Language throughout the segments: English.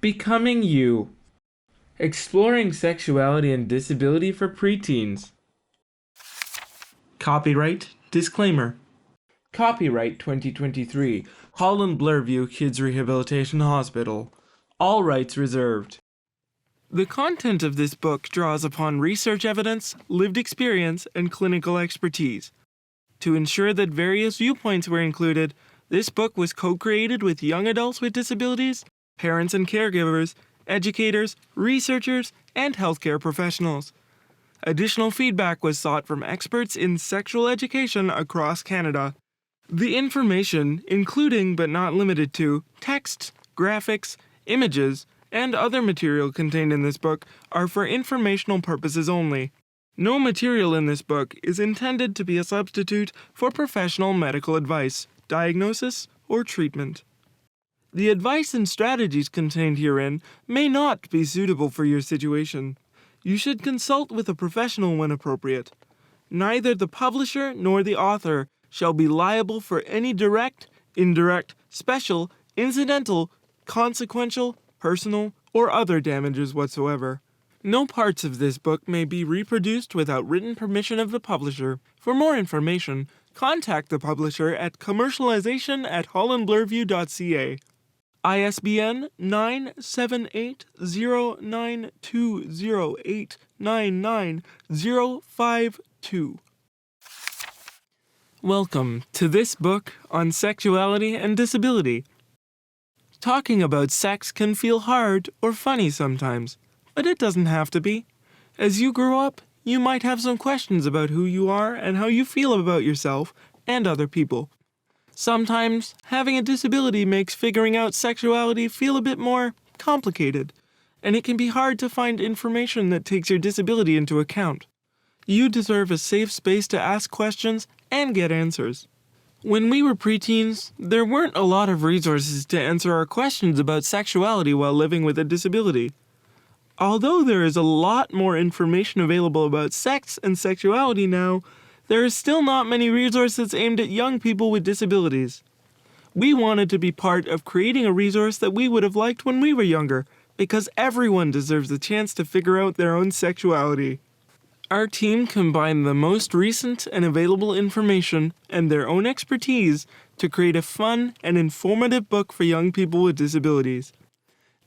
Becoming You. Exploring Sexuality and Disability for Preteens. Copyright Disclaimer. Copyright 2023. Holland Bloorview Kids Rehabilitation Hospital. All rights reserved. The content of this book draws upon research evidence, lived experience, and clinical expertise. To ensure that various viewpoints were included, this book was co-created with young adults with disabilities, parents and caregivers, educators, researchers, and healthcare professionals. Additional feedback was sought from experts in sexual education across Canada. The information, including but not limited to text, graphics, images, and other material contained in this book, are for informational purposes only. No material in this book is intended to be a substitute for professional medical advice, diagnosis, or treatment. The advice and strategies contained herein may not be suitable for your situation. You should consult with a professional when appropriate. Neither the publisher nor the author shall be liable for any direct, indirect, special, incidental, consequential, personal, or other damages whatsoever. No parts of this book may be reproduced without written permission of the publisher. For more information, contact the publisher at commercialization@hollandbloorview.ca. ISBN 9780920899052. Welcome to this book on sexuality and disability. Talking about sex can feel hard or funny sometimes, but it doesn't have to be. As you grow up, you might have some questions about who you are and how you feel about yourself and other people. Sometimes, having a disability makes figuring out sexuality feel a bit more complicated, and it can be hard to find information that takes your disability into account. You deserve a safe space to ask questions and get answers. When we were preteens, there weren't a lot of resources to answer our questions about sexuality while living with a disability. Although there is a lot more information available about sex and sexuality now, there are still not many resources aimed at young people with disabilities. We wanted to be part of creating a resource that we would have liked when we were younger, because everyone deserves the chance to figure out their own sexuality. Our team combined the most recent and available information and their own expertise to create a fun and informative book for young people with disabilities.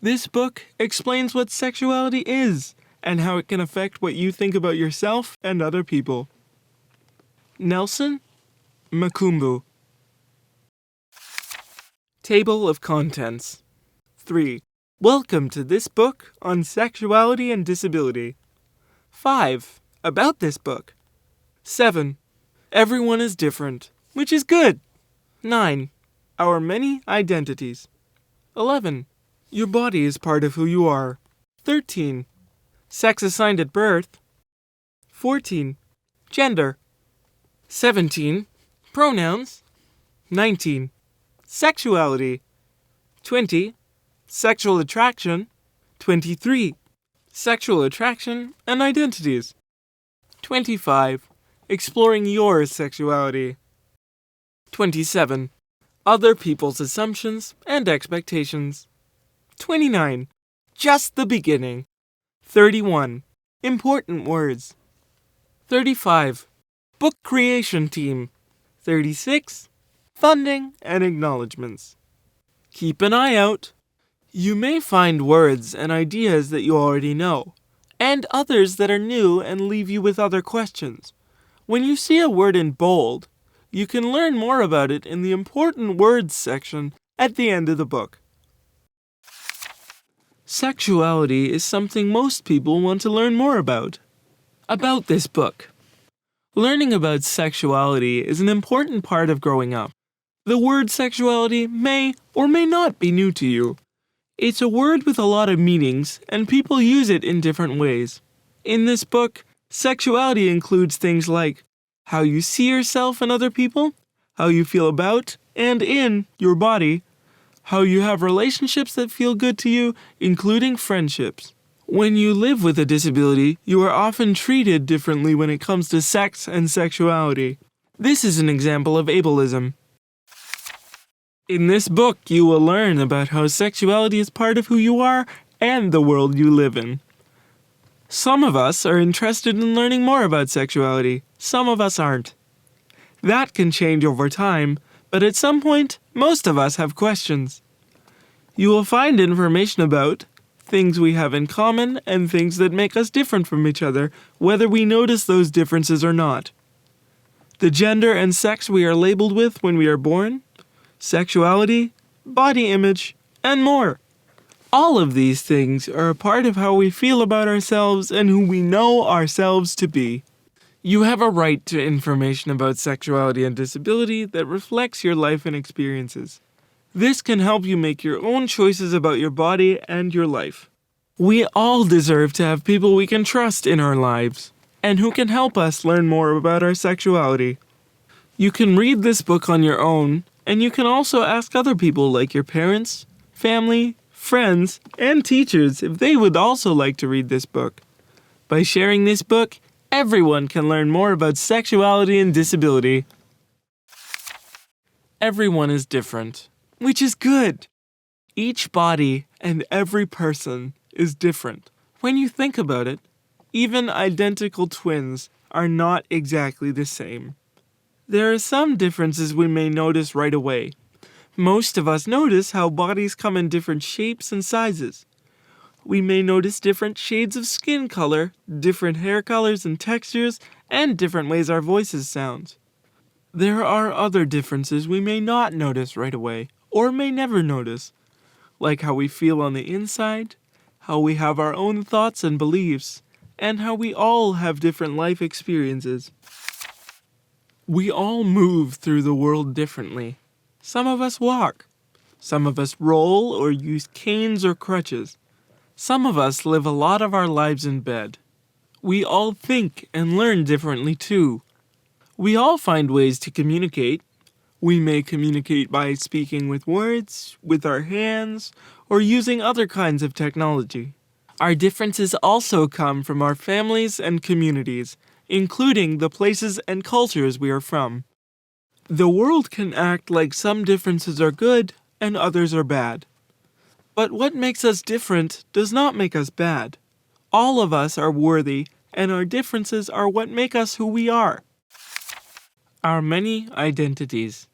This book explains what sexuality is and how it can affect what you think about yourself and other people. Nelson Makumbu. Table of Contents. 3. Welcome to this book on sexuality and disability. 5. About this book. 7. Everyone is different, which is good. 9. Our many identities. 11. Your body is part of who you are. 13. Sex assigned at birth. 14. Gender. 17. Pronouns. 19. Sexuality. 20. Sexual attraction. 23. Sexual attraction and identities. 25. Exploring your sexuality. 27. Other people's assumptions and expectations. 29. Just the beginning. 31. Important words. 35. Book creation team. 36. Funding and acknowledgements. Keep an eye out. You may find words and ideas that you already know, and others that are new and leave you with other questions. When you see a word in bold, you can learn more about it in the important words section at the end of the book. Sexuality is something most people want to learn more about. About this book. Learning about sexuality is an important part of growing up. The word sexuality may or may not be new to you. It's a word with a lot of meanings, and people use it in different ways. In this book, sexuality includes things like how you see yourself and other people, how you feel about and in your body, how you have relationships that feel good to you, including friendships. When you live with a disability, you are often treated differently when it comes to sex and sexuality. This is an example of ableism. In this book, you will learn about how sexuality is part of who you are and the world you live in. Some of us are interested in learning more about sexuality. Some of us aren't. That can change over time, but at some point, most of us have questions. You will find information about things we have in common and things that make us different from each other, whether we notice those differences or not. The gender and sex we are labeled with when we are born, sexuality, body image, and more. All of these things are a part of how we feel about ourselves and who we know ourselves to be. You have a right to information about sexuality and disability that reflects your life and experiences. This can help you make your own choices about your body and your life. We all deserve to have people we can trust in our lives, and who can help us learn more about our sexuality. You can read this book on your own, and you can also ask other people like your parents, family, friends, and teachers if they would also like to read this book. By sharing this book, everyone can learn more about sexuality and disability. Everyone is different, which is good. Each body and every person is different. When you think about it, even identical twins are not exactly the same. There are some differences we may notice right away. Most of us notice how bodies come in different shapes and sizes. We may notice different shades of skin color, different hair colors and textures, and different ways our voices sound. There are other differences we may not notice right away, or may never notice, like how we feel on the inside, how we have our own thoughts and beliefs, and how we all have different life experiences. We all move through the world differently. Some of us walk. Some of us roll or use canes or crutches. Some of us live a lot of our lives in bed. We all think and learn differently too. We all find ways to communicate. We may communicate by speaking with words, with our hands, or using other kinds of technology. Our differences also come from our families and communities, including the places and cultures we are from. The world can act like some differences are good and others are bad. But what makes us different does not make us bad. All of us are worthy, and our differences are what make us who we are. Our many identities.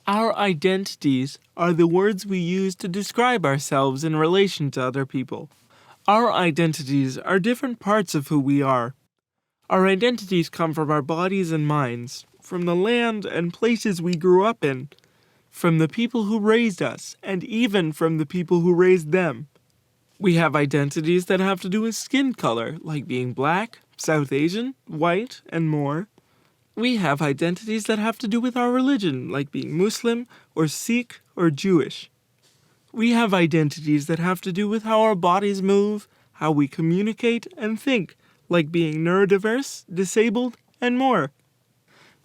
Our identities are the words we use to describe ourselves in relation to other people. Our identities are different parts of who we are. Our identities come from our bodies and minds, from the land and places we grew up in, from the people who raised us, and even from the people who raised them. We have identities that have to do with skin color, like being black, South Asian, white, and more. We have identities that have to do with our religion, like being Muslim, or Sikh, or Jewish. We have identities that have to do with how our bodies move, how we communicate and think, like being neurodiverse, disabled, and more.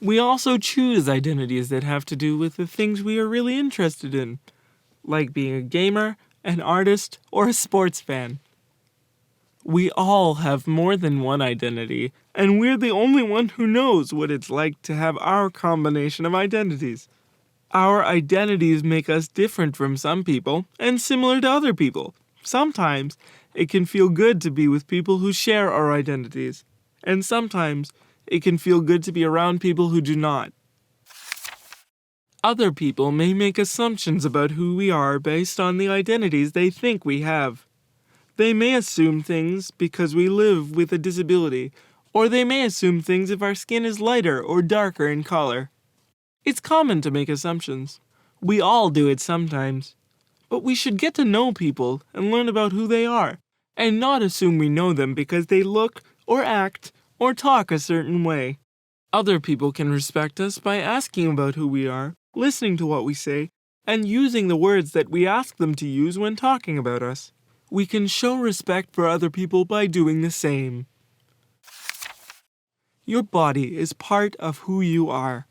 We also choose identities that have to do with the things we are really interested in, like being a gamer, an artist, or a sports fan. We all have more than one identity, and we're the only one who knows what it's like to have our combination of identities. Our identities make us different from some people and similar to other people. Sometimes it can feel good to be with people who share our identities, and sometimes it can feel good to be around people who do not. Other people may make assumptions about who we are based on the identities they think we have. They may assume things because we live with a disability, or they may assume things if our skin is lighter or darker in color. It's common to make assumptions. We all do it sometimes. But we should get to know people and learn about who they are, and not assume we know them because they look or act or talk a certain way. Other people can respect us by asking about who we are, listening to what we say, and using the words that we ask them to use when talking about us. We can show respect for other people by doing the same. Your body is part of who you are.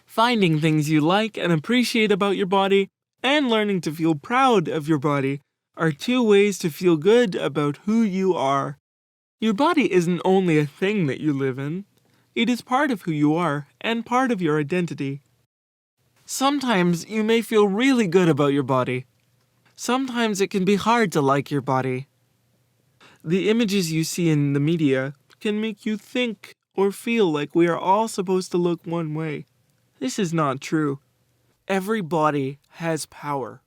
Finding things you like and appreciate about your body and learning to feel proud of your body are two ways to feel good about who you are. Your body isn't only a thing that you live in. It is part of who you are and part of your identity. Sometimes you may feel really good about your body. Sometimes it can be hard to like your body. The images you see in the media can make you think or feel like we are all supposed to look one way. This is not true. Every body has power.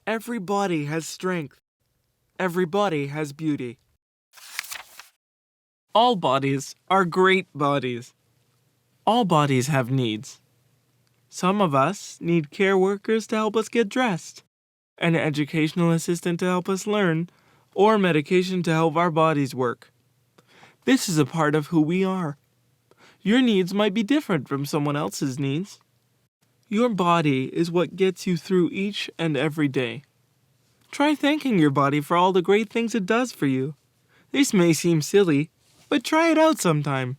Every body has strength. Every body has beauty. All bodies are great bodies. All bodies have needs. Some of us need care workers to help us get dressed, an educational assistant to help us learn, or medication to help our bodies work. This is a part of who we are. Your needs might be different from someone else's needs. Your body is what gets you through each and every day. Try thanking your body for all the great things it does for you. This may seem silly, but try it out sometime.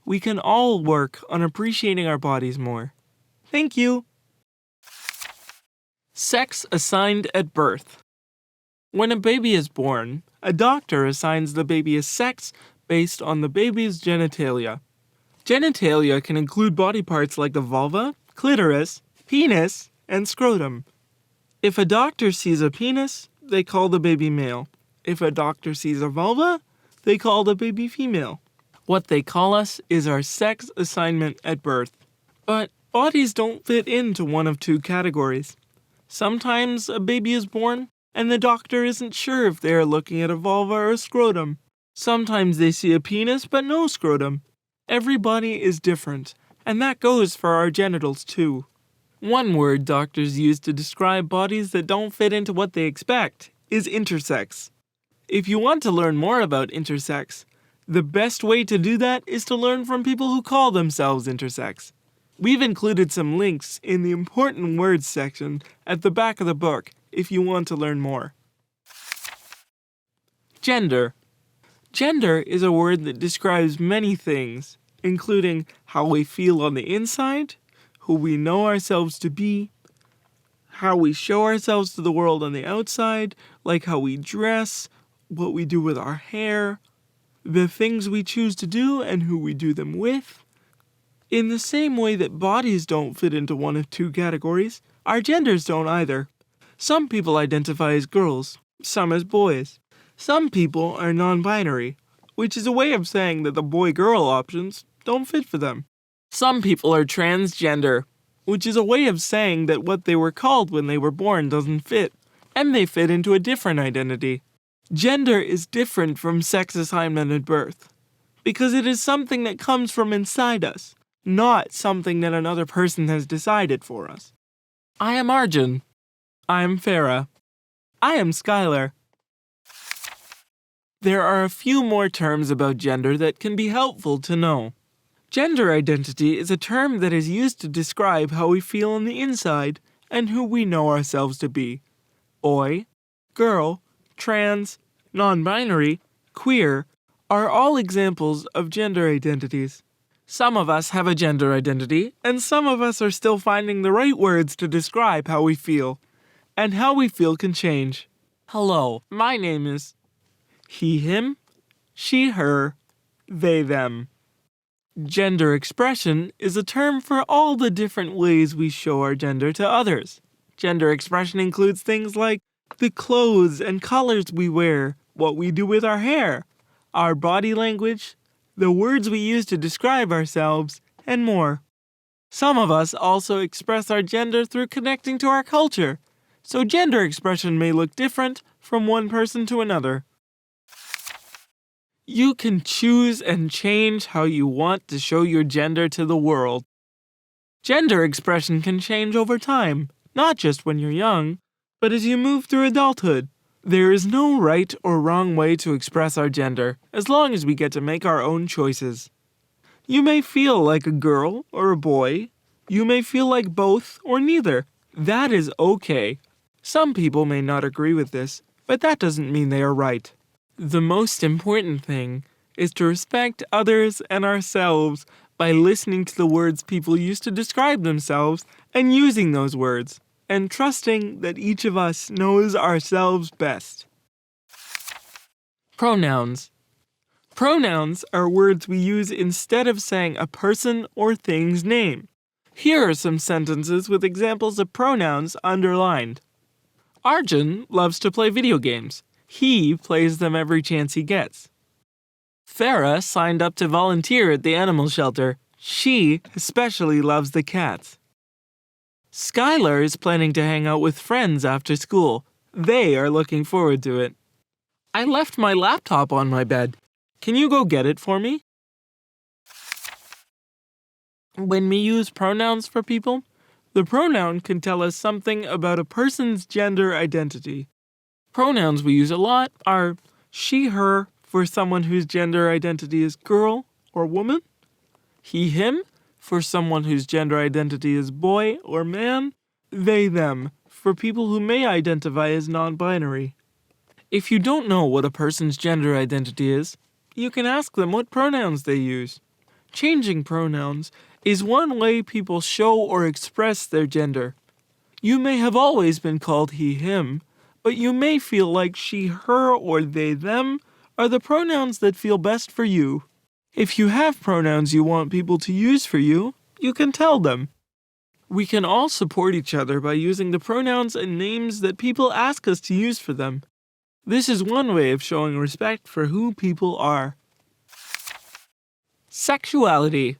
We can all work on appreciating our bodies more. Thank you. Sex assigned at birth. When a baby is born, a doctor assigns the baby a sex based on the baby's genitalia. Genitalia can include body parts like the vulva, clitoris, penis, and scrotum. If a doctor sees a penis, they call the baby male. If a doctor sees a vulva, they call the baby female. What they call us is our sex assignment at birth. But bodies don't fit into one of two categories. Sometimes a baby is born, and the doctor isn't sure if they are looking at a vulva or a scrotum. Sometimes they see a penis but no scrotum. Every body is different, and that goes for our genitals too. One word doctors use to describe bodies that don't fit into what they expect is intersex. If you want to learn more about intersex, the best way to do that is to learn from people who call themselves intersex. We've included some links in the important words section at the back of the book if you want to learn more. Gender. Gender is a word that describes many things, including how we feel on the inside, who we know ourselves to be, how we show ourselves to the world on the outside, like how we dress, what we do with our hair, the things we choose to do and who we do them with. In the same way that bodies don't fit into one of two categories, our genders don't either. Some people identify as girls, some as boys. Some people are non-binary, which is a way of saying that the boy-girl options don't fit for them. Some people are transgender, which is a way of saying that what they were called when they were born doesn't fit, and they fit into a different identity. Gender is different from sex assignment at birth, because it is something that comes from inside us, not something that another person has decided for us. I am Arjun. I am Farah. I am Skylar. There are a few more terms about gender that can be helpful to know. Gender identity is a term that is used to describe how we feel on the inside and who we know ourselves to be. Boy, girl, trans, non-binary, queer are all examples of gender identities. Some of us have a gender identity, and some of us are still finding the right words to describe how we feel. And how we feel can change. Hello, my name is he, him, she, her, they, them. Gender expression is a term for all the different ways we show our gender to others. Gender expression includes things like the clothes and colors we wear, what we do with our hair, our body language, the words we use to describe ourselves, and more. Some of us also express our gender through connecting to our culture, so gender expression may look different from one person to another. You can choose and change how you want to show your gender to the world. Gender expression can change over time, not just when you're young, but as you move through adulthood. There is no right or wrong way to express our gender, as long as we get to make our own choices. You may feel like a girl or a boy. You may feel like both or neither. That is okay. Some people may not agree with this, but that doesn't mean they are right. The most important thing is to respect others and ourselves by listening to the words people use to describe themselves and using those words, and trusting that each of us knows ourselves best. Pronouns. Pronouns are words we use instead of saying a person or thing's name. Here are some sentences with examples of pronouns underlined. Arjun loves to play video games. He plays them every chance he gets. Farah signed up to volunteer at the animal shelter. She especially loves the cats. Skylar is planning to hang out with friends after school. They are looking forward to it. I left my laptop on my bed. Can you go get it for me? When we use pronouns for people, the pronoun can tell us something about a person's gender identity. Pronouns we use a lot are she, her for someone whose gender identity is girl or woman, he, him for someone whose gender identity is boy or man, they, them for people who may identify as non-binary. If you don't know what a person's gender identity is, you can ask them what pronouns they use. Changing pronouns is one way people show or express their gender. You may have always been called he, him, but you may feel like she, her, or they, them are the pronouns that feel best for you. If you have pronouns you want people to use for you, you can tell them. We can all support each other by using the pronouns and names that people ask us to use for them. This is one way of showing respect for who people are. Sexuality.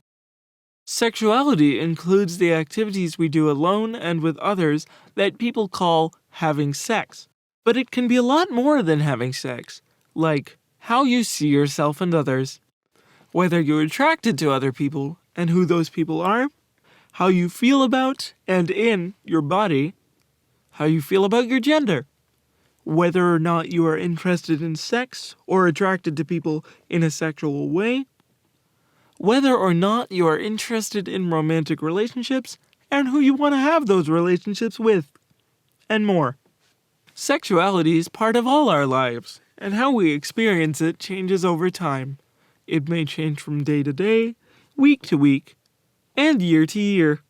Sexuality includes the activities we do alone and with others that people call having sex. But it can be a lot more than having sex, like how you see yourself and others, whether you're attracted to other people and who those people are, how you feel about and in your body, how you feel about your gender, whether or not you are interested in sex or attracted to people in a sexual way, whether or not you are interested in romantic relationships and who you want to have those relationships with, and more. Sexuality is part of all our lives, and how we experience it changes over time. It may change from day to day, week to week, and year to year.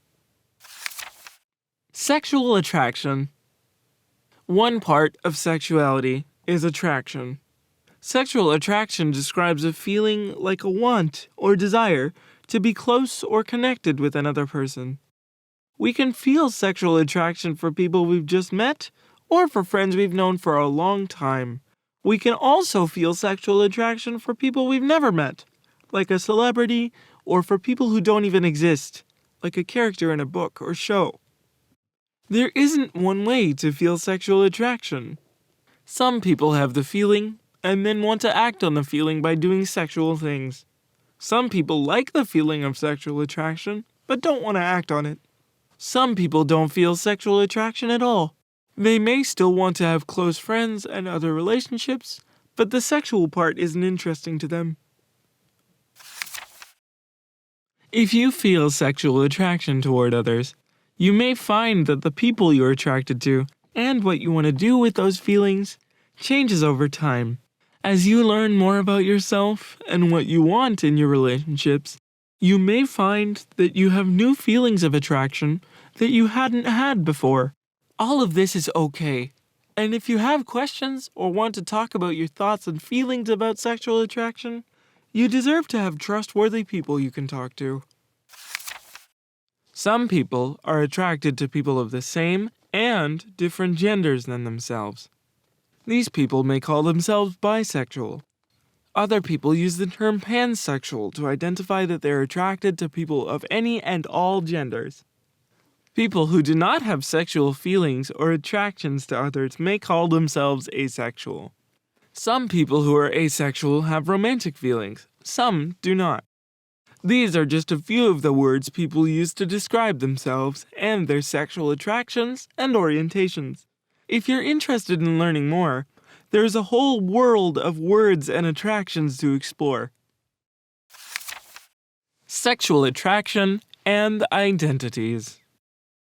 Sexual attraction. One part of sexuality is attraction. Sexual attraction describes a feeling like a want or desire to be close or connected with another person. We can feel sexual attraction for people we've just met or for friends we've known for a long time. We can also feel sexual attraction for people we've never met, like a celebrity, or for people who don't even exist, like a character in a book or show. There isn't one way to feel sexual attraction. Some people have the feeling and then want to act on the feeling by doing sexual things. Some people like the feeling of sexual attraction, but don't want to act on it. Some people don't feel sexual attraction at all. They may still want to have close friends and other relationships, but the sexual part isn't interesting to them. If you feel sexual attraction toward others, you may find that the people you're attracted to and what you want to do with those feelings changes over time. As you learn more about yourself and what you want in your relationships, you may find that you have new feelings of attraction that you hadn't had before. All of this is okay. And if you have questions or want to talk about your thoughts and feelings about sexual attraction, you deserve to have trustworthy people you can talk to. Some people are attracted to people of the same and different genders than themselves. These people may call themselves bisexual. Other people use the term pansexual to identify that they're attracted to people of any and all genders. People who do not have sexual feelings or attractions to others may call themselves asexual. Some people who are asexual have romantic feelings. Some do not. These are just a few of the words people use to describe themselves and their sexual attractions and orientations. If you're interested in learning more, there's a whole world of words and attractions to explore. Sexual attraction and identities.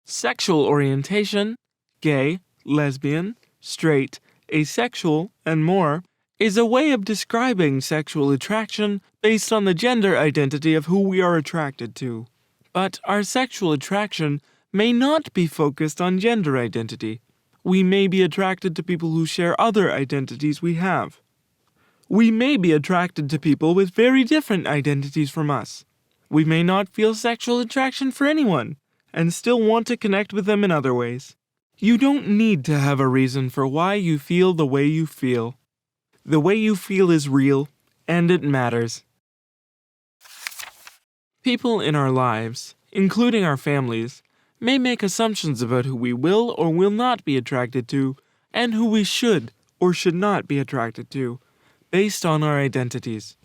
Sexual orientation, gay, lesbian, straight, asexual, and more, is a way of describing sexual attraction based on the gender identity of who we are attracted to. But our sexual attraction may not be focused on gender identity. We may be attracted to people who share other identities we have. We may be attracted to people with very different identities from us. We may not feel sexual attraction for anyone, and still want to connect with them in other ways. You don't need to have a reason for why you feel the way you feel. The way you feel is real, and it matters. People in our lives, including our families, may make assumptions about who we will or will not be attracted to, and who we should or should not be attracted to, based on our identities.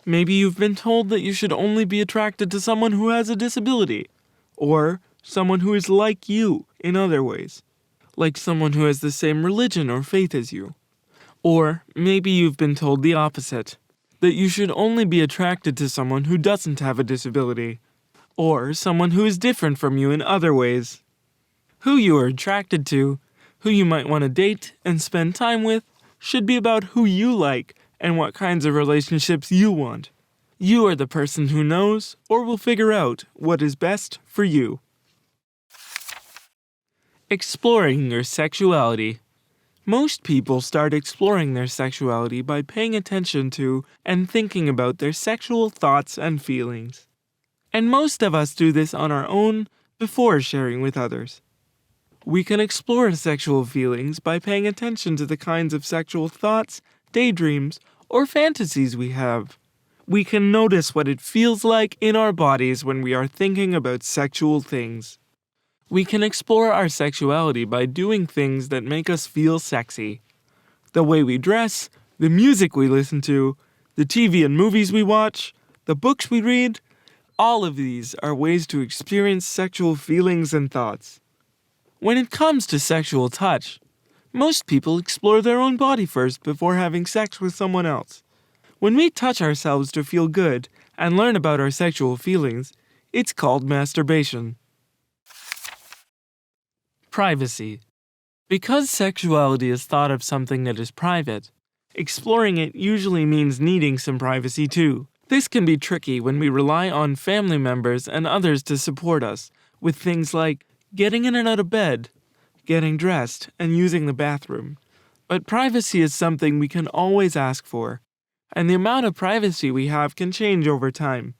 Maybe you've been told that you should only be attracted to someone who has a disability, or someone who is like you in other ways, like someone who has the same religion or faith as you. Or maybe you've been told the opposite, that you should only be attracted to someone who doesn't have a disability, or someone who is different from you in other ways. Who you are attracted to, who you might want to date and spend time with, should be about who you like and what kinds of relationships you want. You are the person who knows or will figure out what is best for you. Exploring your sexuality. Most people start exploring their sexuality by paying attention to and thinking about their sexual thoughts and feelings. And most of us do this on our own before sharing with others. We can explore sexual feelings by paying attention to the kinds of sexual thoughts, daydreams, or fantasies we have. We can notice what it feels like in our bodies when we are thinking about sexual things. We can explore our sexuality by doing things that make us feel sexy. The way we dress, the music we listen to, the TV and movies we watch, the books we read, all of these are ways to experience sexual feelings and thoughts. When it comes to sexual touch, most people explore their own body first before having sex with someone else. When we touch ourselves to feel good and learn about our sexual feelings, it's called masturbation. Privacy. Because sexuality is thought of something that is private, exploring it usually means needing some privacy too. This can be tricky when we rely on family members and others to support us with things like getting in and out of bed, getting dressed, and using the bathroom. But privacy is something we can always ask for, and the amount of privacy we have can change over time.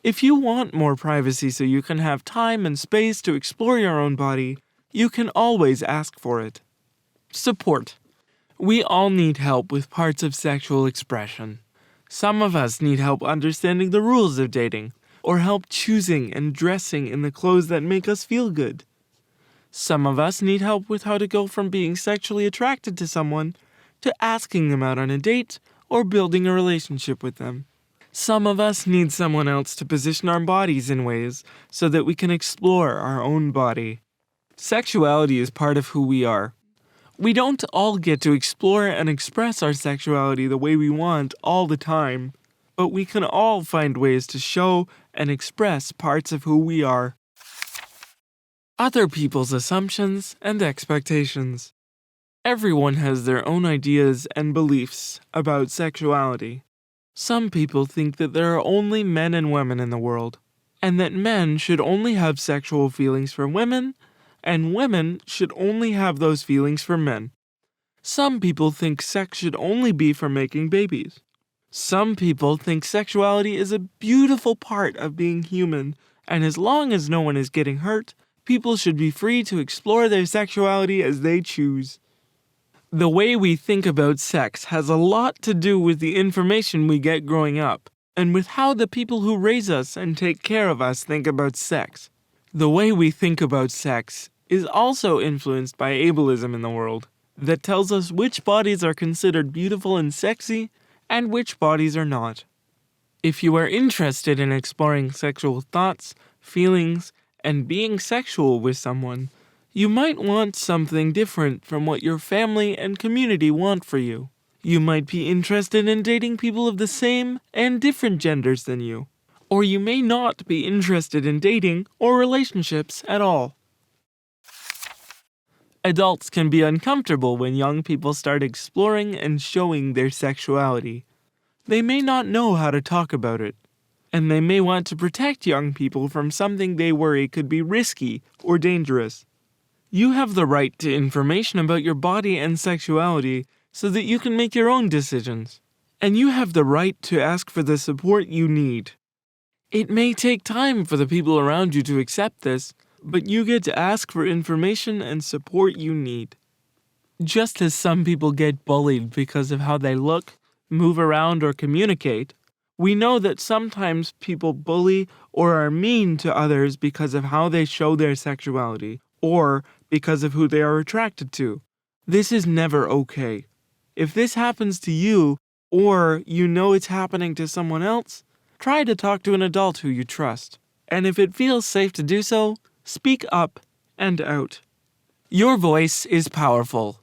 If you want more privacy so you can have time and space to explore your own body, you can always ask for it. Support. We all need help with parts of sexual expression. Some of us need help understanding the rules of dating, or help choosing and dressing in the clothes that make us feel good. Some of us need help with how to go from being sexually attracted to someone to asking them out on a date or building a relationship with them. Some of us need someone else to position our bodies in ways so that we can explore our own body. Sexuality is part of who we are. We don't all get to explore and express our sexuality the way we want all the time, but we can all find ways to show and express parts of who we are. Other people's assumptions and expectations. Everyone has their own ideas and beliefs about sexuality. Some people think that there are only men and women in the world, and that men should only have sexual feelings for women, and women should only have those feelings for men. Some people think sex should only be for making babies. Some people think sexuality is a beautiful part of being human, and as long as no one is getting hurt, people should be free to explore their sexuality as they choose. The way we think about sex has a lot to do with the information we get growing up, and with how the people who raise us and take care of us think about sex. The way we think about sex is also influenced by ableism in the world, that tells us which bodies are considered beautiful and sexy, and which bodies are not. If you are interested in exploring sexual thoughts, feelings, and being sexual with someone, you might want something different from what your family and community want for you. You might be interested in dating people of the same and different genders than you. Or you may not be interested in dating or relationships at all. Adults can be uncomfortable when young people start exploring and showing their sexuality. They may not know how to talk about it, and they may want to protect young people from something they worry could be risky or dangerous. You have the right to information about your body and sexuality so that you can make your own decisions, and you have the right to ask for the support you need. It may take time for the people around you to accept this, but you get to ask for information and support you need. Just as some people get bullied because of how they look, move around, or communicate, we know that sometimes people bully or are mean to others because of how they show their sexuality, or because of who they are attracted to. This is never okay. If this happens to you, or you know it's happening to someone else, try to talk to an adult who you trust. And if it feels safe to do so, speak up and out. Your voice is powerful.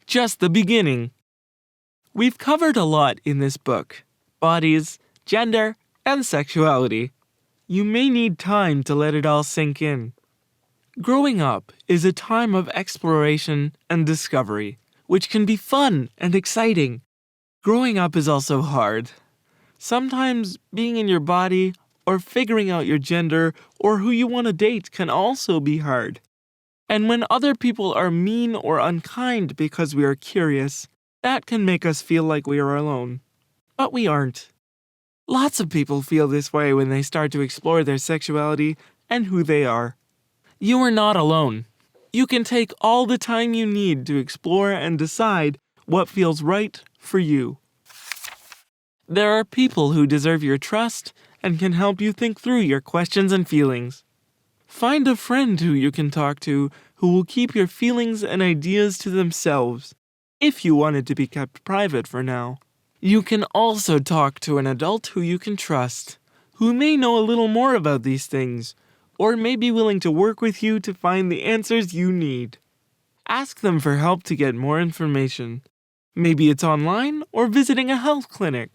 Just the beginning. We've covered a lot in this book: bodies, gender, and sexuality. You may need time to let it all sink in. Growing up is a time of exploration and discovery, which can be fun and exciting. Growing up is also hard. Sometimes being in your body or figuring out your gender or who you want to date can also be hard. And when other people are mean or unkind because we are curious, that can make us feel like we are alone. But we aren't. Lots of people feel this way when they start to explore their sexuality and who they are. You are not alone. You can take all the time you need to explore and decide what feels right for you. There are people who deserve your trust and can help you think through your questions and feelings. Find a friend who you can talk to who will keep your feelings and ideas to themselves, if you want it to be kept private for now. You can also talk to an adult who you can trust, who may know a little more about these things, or may be willing to work with you to find the answers you need. Ask them for help to get more information. Maybe it's online or visiting a health clinic.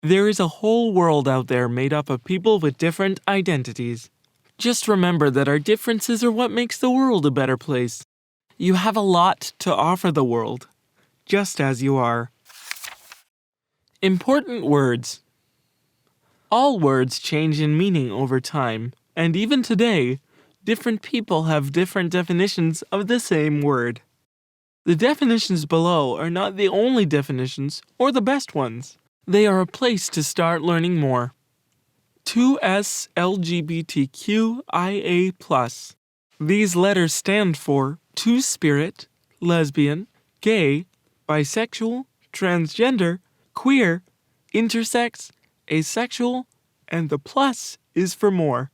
There is a whole world out there made up of people with different identities. Just remember that our differences are what makes the world a better place. You have a lot to offer the world, just as you are. Important words. All words change in meaning over time, and even today, different people have different definitions of the same word. The definitions below are not the only definitions or the best ones. They are a place to start learning more. 2S LGBTQIA+. These letters stand for two-spirit, lesbian, gay, bisexual, transgender, queer, intersex, asexual, and the plus is for more.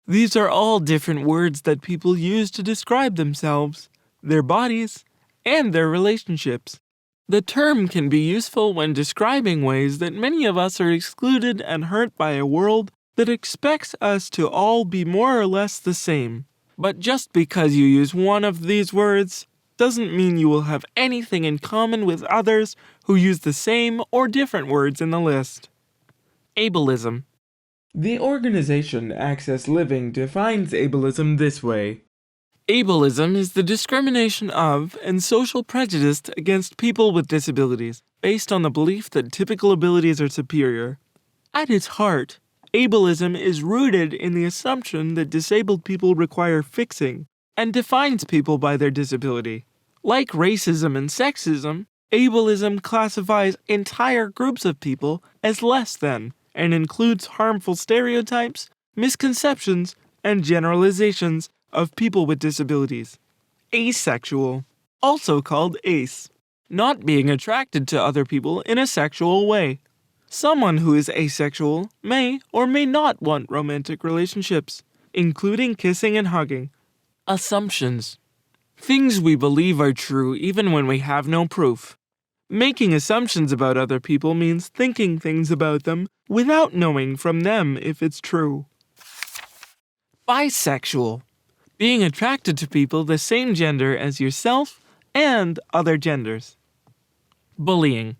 These are all different words that people use to describe themselves, their bodies, and their relationships. The term can be useful when describing ways that many of us are excluded and hurt by a world that expects us to all be more or less the same. But just because you use one of these words doesn't mean you will have anything in common with others who use the same or different words in the list. Ableism. The organization Access Living defines ableism this way. Ableism is the discrimination of and social prejudice against people with disabilities, based on the belief that typical abilities are superior. At its heart, ableism is rooted in the assumption that disabled people require fixing, and defines people by their disability. Like racism and sexism, ableism classifies entire groups of people as less than, and includes harmful stereotypes, misconceptions, and generalizations of people with disabilities. Asexual, also called ace, not being attracted to other people in a sexual way. Someone who is asexual may or may not want romantic relationships, including kissing and hugging. Assumptions. Things we believe are true even when we have no proof. Making assumptions about other people means thinking things about them without knowing from them if it's true. Bisexual. Being attracted to people the same gender as yourself and other genders. Bullying.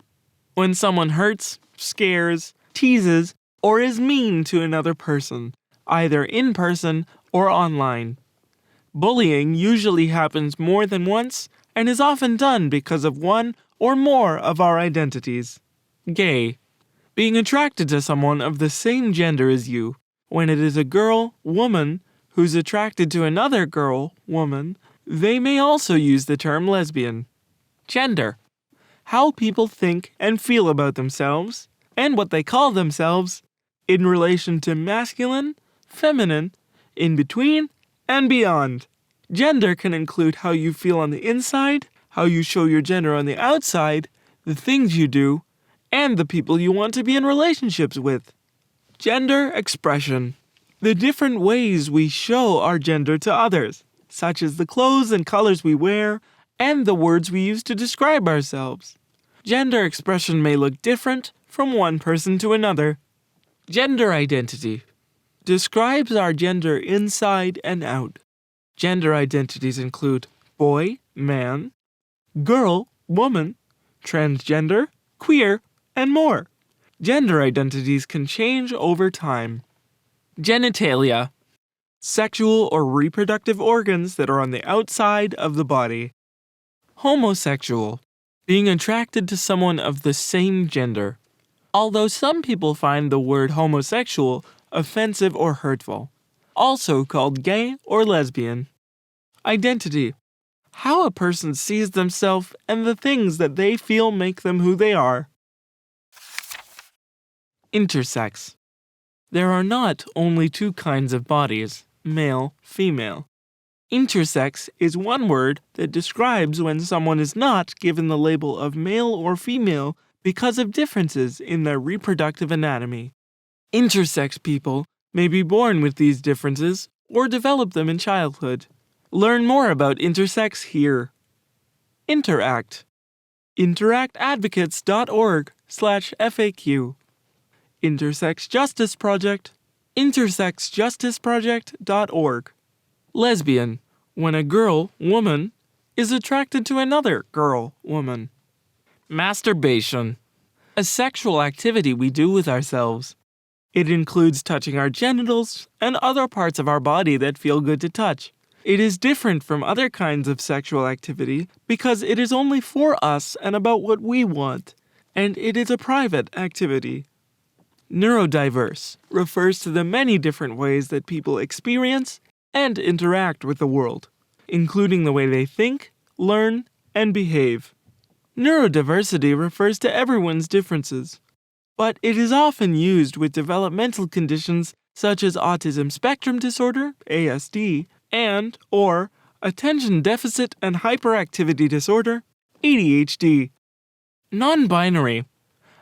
When someone hurts, scares, teases, or is mean to another person, either in person or online. Bullying usually happens more than once and is often done because of one or more of our identities. Gay. Being attracted to someone of the same gender as you. When it is a girl, woman, who's attracted to another girl, woman, they may also use the term lesbian. Gender. How people think and feel about themselves, and what they call themselves, in relation to masculine, feminine, in between, and beyond. Gender can include how you feel on the inside, how you show your gender on the outside, the things you do, and the people you want to be in relationships with. Gender expression. The different ways we show our gender to others, such as the clothes and colors we wear, and the words we use to describe ourselves. Gender expression may look different from one person to another. Gender identity describes our gender inside and out. Gender identities include boy, man, girl, woman, transgender, queer, and more. Gender identities can change over time. Genitalia. Sexual or reproductive organs that are on the outside of the body. Homosexual. Being attracted to someone of the same gender. Although some people find the word homosexual offensive or hurtful. Also called gay or lesbian. Identity. How a person sees themselves and the things that they feel make them who they are. Intersex. There are not only two kinds of bodies, male, female. Intersex is one word that describes when someone is not given the label of male or female because of differences in their reproductive anatomy. Intersex people may be born with these differences or develop them in childhood. Learn more about intersex here. Interact. interactadvocates.org/FAQ. Intersex Justice Project. intersexjusticeproject.org. Lesbian. When a girl, woman, is attracted to another girl, woman. Masturbation. A sexual activity we do with ourselves. It includes touching our genitals and other parts of our body that feel good to touch. It is different from other kinds of sexual activity because it is only for us and about what we want, and it is a private activity. Neurodiverse refers to the many different ways that people experience and interact with the world, including the way they think, learn, and behave. Neurodiversity refers to everyone's differences, but it is often used with developmental conditions such as autism spectrum disorder, ASD, and or attention deficit and hyperactivity disorder, ADHD. Non-binary.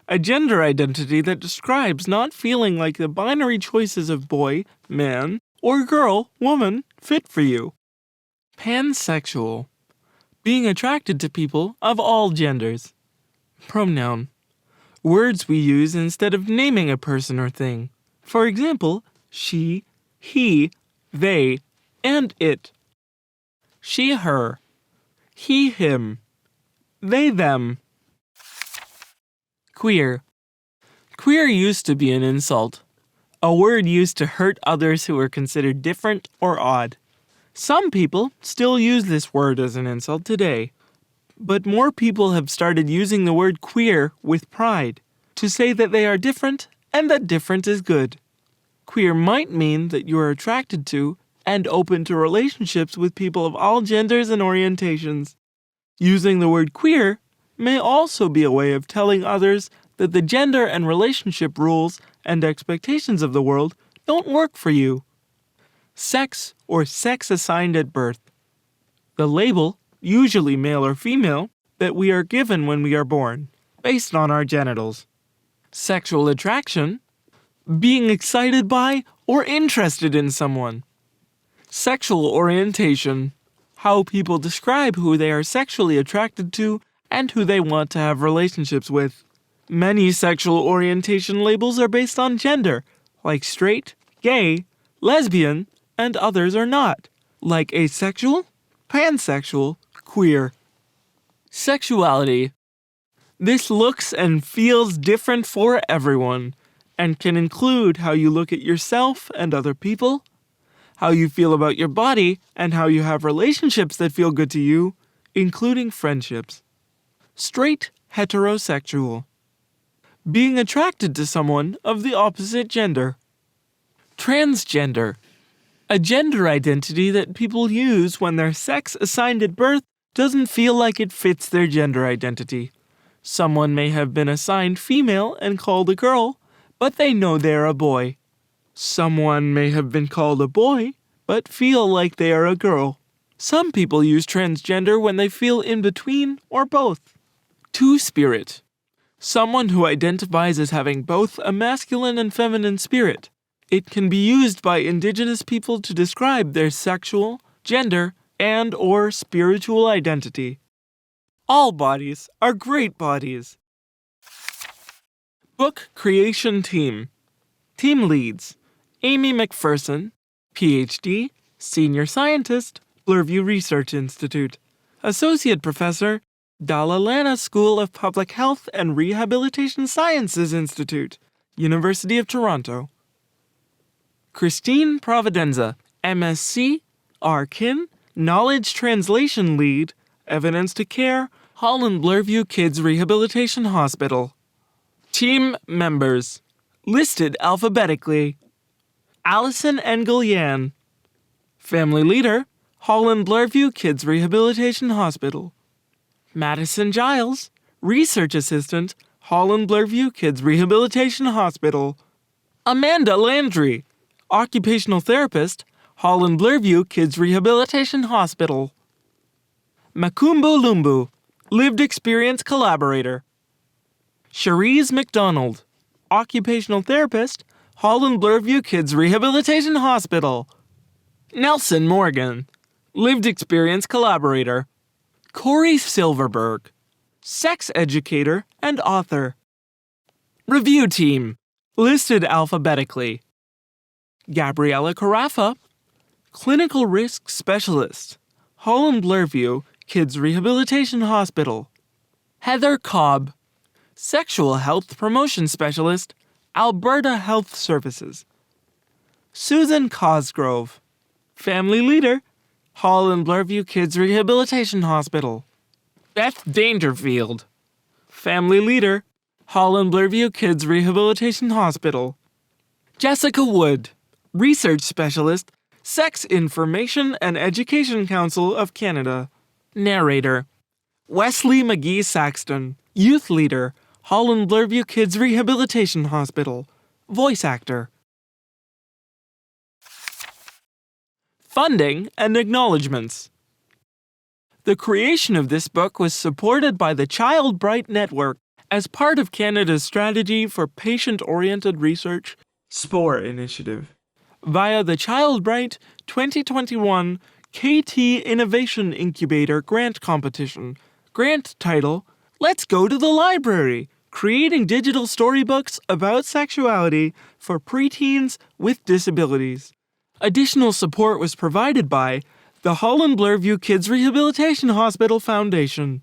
A gender identity that describes not feeling like the binary choices of boy, man, or girl, woman fit for you. Pansexual. Being attracted to people of all genders. Pronoun. Words we use instead of naming a person or thing. For example, she, he, they, and it. She, her. He, him. They, them. Queer. Queer used to be an insult, a word used to hurt others who were considered different or odd. Some people still use this word as an insult today, but more people have started using the word queer with pride to say that they are different and that different is good. Queer might mean that you are attracted to and open to relationships with people of all genders and orientations. Using the word queer may also be a way of telling others that the gender and relationship rules and expectations of the world don't work for you. Sex or sex assigned at birth. The label, usually male or female, that we are given when we are born, based on our genitals. Sexual attraction. Being excited by or interested in someone. Sexual orientation. How people describe who they are sexually attracted to and who they want to have relationships with. Many sexual orientation labels are based on gender, like straight, gay, lesbian, and others are not, like asexual, pansexual, queer. Sexuality. This looks and feels different for everyone, and can include how you look at yourself and other people, how you feel about your body, and how you have relationships that feel good to you, including friendships. Straight, heterosexual. Being attracted to someone of the opposite gender. Transgender. A gender identity that people use when their sex assigned at birth doesn't feel like it fits their gender identity. Someone may have been assigned female and called a girl, but they know they're a boy. Someone may have been called a boy, but feel like they are a girl. Some people use transgender when they feel in between or both. Two-spirit. Someone who identifies as having both a masculine and feminine spirit. It can be used by Indigenous people to describe their sexual, gender, and/or spiritual identity. All bodies are great bodies. Book Creation Team. Team leads: Amy McPherson, PhD, Senior Scientist, Bloorview Research Institute. Associate Professor, Dalalana School of Public Health and Rehabilitation Sciences Institute, University of Toronto. Christine Providenza, MSc, RKIN, Knowledge Translation Lead, Evidence to Care, Holland Bloorview Kids Rehabilitation Hospital. Team members, listed alphabetically: Allison Engel-Yan, Family Leader, Holland Bloorview Kids Rehabilitation Hospital. Madison Giles, Research Assistant, Holland Bloorview Kids Rehabilitation Hospital. Amanda Landry, Occupational Therapist, Holland Bloorview Kids Rehabilitation Hospital. Makumbo Lumbu, Lived Experience Collaborator. Cherise McDonald, Occupational Therapist, Holland Bloorview Kids Rehabilitation Hospital. Nelson Morgan, Lived Experience Collaborator. Corey Silverberg, Sex Educator and Author. Review Team, listed alphabetically: Gabriella Carafa, Clinical Risk Specialist, Holland Bloorview Kids Rehabilitation Hospital. Heather Cobb, Sexual Health Promotion Specialist, Alberta Health Services. Susan Cosgrove, Family Leader, Holland Bloorview Kids Rehabilitation Hospital. Beth Dangerfield, Family Leader, Holland Bloorview Kids Rehabilitation Hospital. Jessica Wood, Research Specialist, Sex Information and Education Council of Canada. Narrator: Wesley McGee Saxton, Youth Leader, Holland Bloorview Kids Rehabilitation Hospital. Voice actor. Funding and acknowledgements. The creation of this book was supported by the Child Bright Network as part of Canada's Strategy for Patient-Oriented Research SPOR initiative, via the Child Bright 2021 KT Innovation Incubator grant competition. Grant title: Let's Go to the Library, Creating Digital Storybooks About Sexuality for Preteens with Disabilities. Additional support was provided by the Holland Bloorview Kids Rehabilitation Hospital Foundation.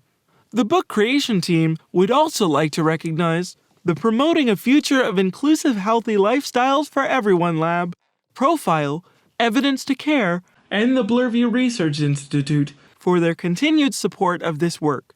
The book creation team would also like to recognize the Promoting a Future of Inclusive Healthy Lifestyles for Everyone Lab, Profile, Evidence to Care, and the Bloorview Research Institute for their continued support of this work.